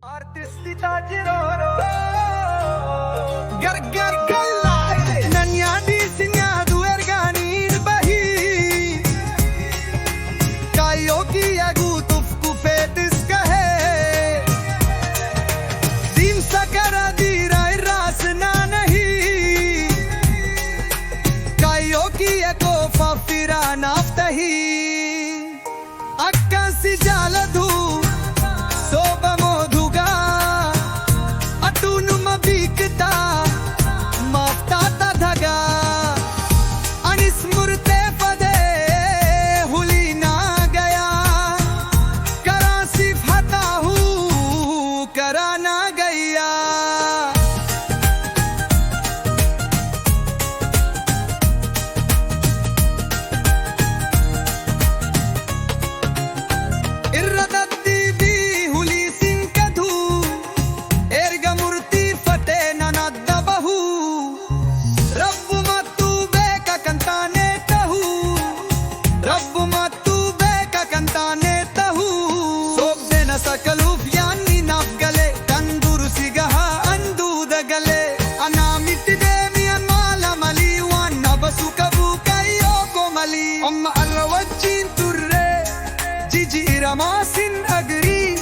Artisti giroro Gar galla Nanya disegnado ergani bahi Kayo ki agutuf kufetis kahe Dim sakara dira irasna nahi Kayo ki eko fafira naftahi Akka si jaladhu Soba Amma alla wajjin turre jiji iramasin agri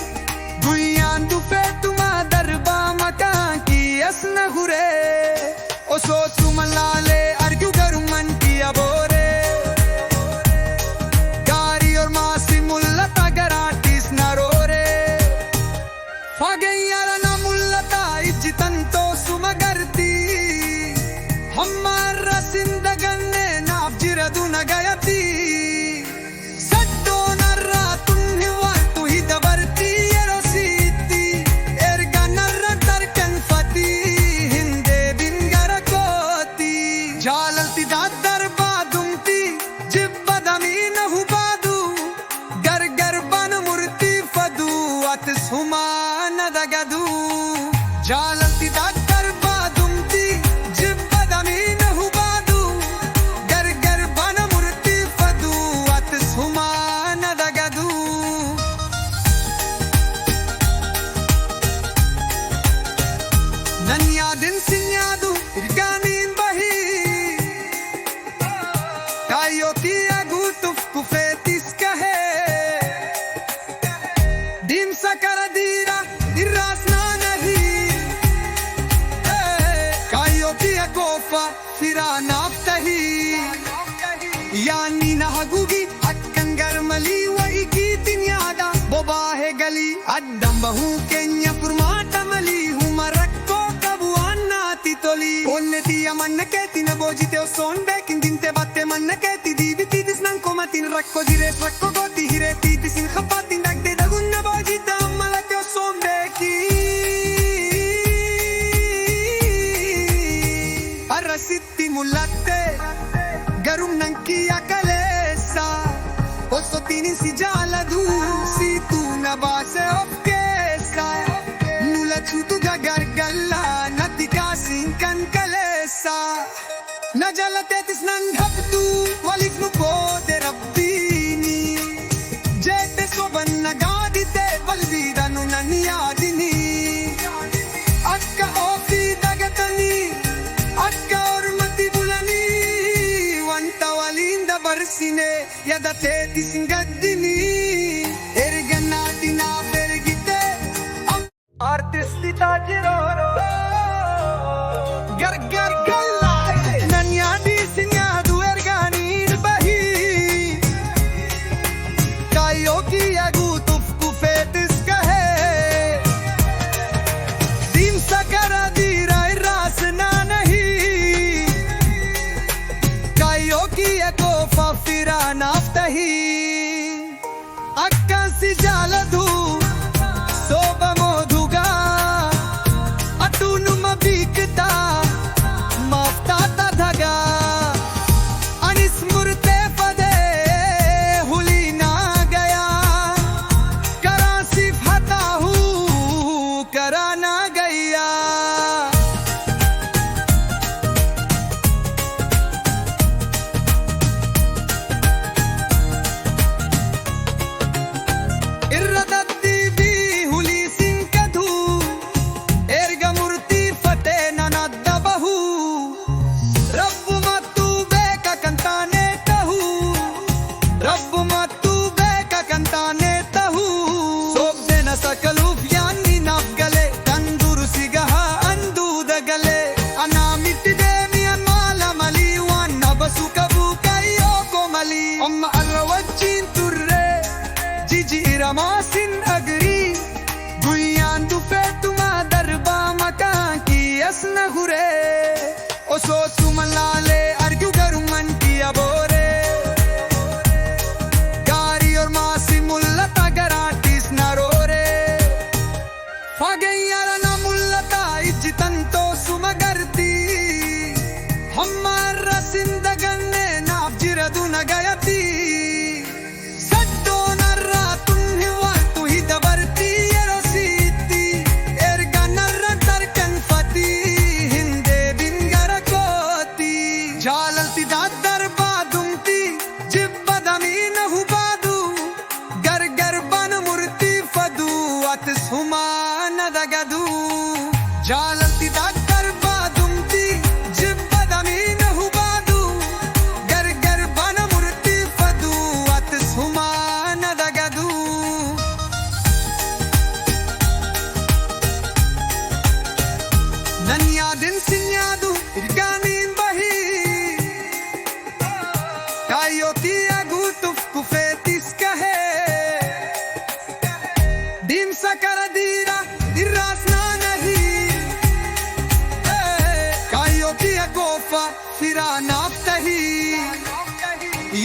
guyyan dufetuma darba makan ki asna hure oso tumalale argu garuman ki abore gari or masi mullata garantis narore fagayara na mullata ijjitanto sumagarti hamara sindaganne naafjiradu nagayati Jalanti dakar badumti jibbadami nahu badu gar bana murti fadu atis humana dagadu nanya din sinyadu irganin bahi kayo ki agutuf kufetis kahe dim sakara dira irasna gofa fira naftahi yani nahagugi akkan garmali wa ikitin yada boba hai gali addam bahu kenya furmata mali humarakko kabuanna titoli onneti amanna ketina bojite o sonde kindinte batte manna keti diviti disnan komatin rakko dire rakko goti hire titin khapatin dagde dagunna bojita malate o sonde ki Arrasitti mullatte garum nanki akalesa Osso tinin si jaladu si tu na base ofkesa Nula chutu gagargalla natika sinkan kalesa Na jalate tisnan dhabdu walif nu pode rabbini Jete soban nagadite valvida nu naniyadini Akka ofi dagatani Akka ormati bulani wanta walinda barsine yada teti singaddini erganati na bergite artisti giroro gar galla nanya disegnado ergani bahi kayo ki agutuf kufetis kahe dim sakara dira irasna fafira naftahi akka si jaladhu soba moduga so sumalale argu garuman ki abore gari or masi mullata garatis narore fagayara na mullata ijtanto sumagarti hamara sindaganne nabjiradu nagayati Jalalti dadar badumti jibbadami nahu badu gar gar ban murti fadu at sumana dagadu Jalalti dadar badumti jibbadami nahu badu gar gar ban murti fadu at sumana dagadu Nanyadin sinyadu irganin Kayoti agutuf kufetis kahe Dim sakaradira irasna nahi Kayoti agofa fira naftahi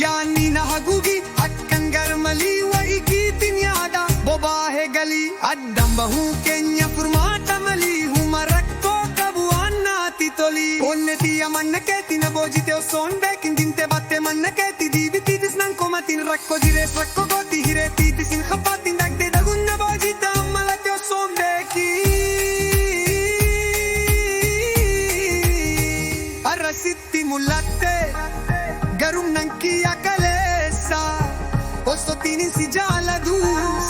Yani nahagugi akkan garmali wa ikitin yada boba hai gali addam bahu kenya furmata mali humarakko kabuanna titoli onneti amanna ketina bojite o sonde kindinte batte manna keti diviti disnan komatin rakko dire rakko goti hire titin khapatin dagde dagunna bojita malate o sonde ki arrasitti mullatte garum nanki akalesa ostotinin si jaladu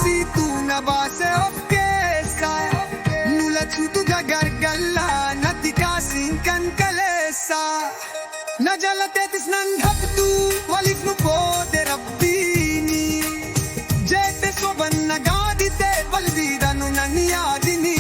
si tu na base ofkesa nula chutu gagargalla natikasin kan kalesa najalate tisnan habdu walifnu pode rabbini jete soban nagadite valvidanu nanyadini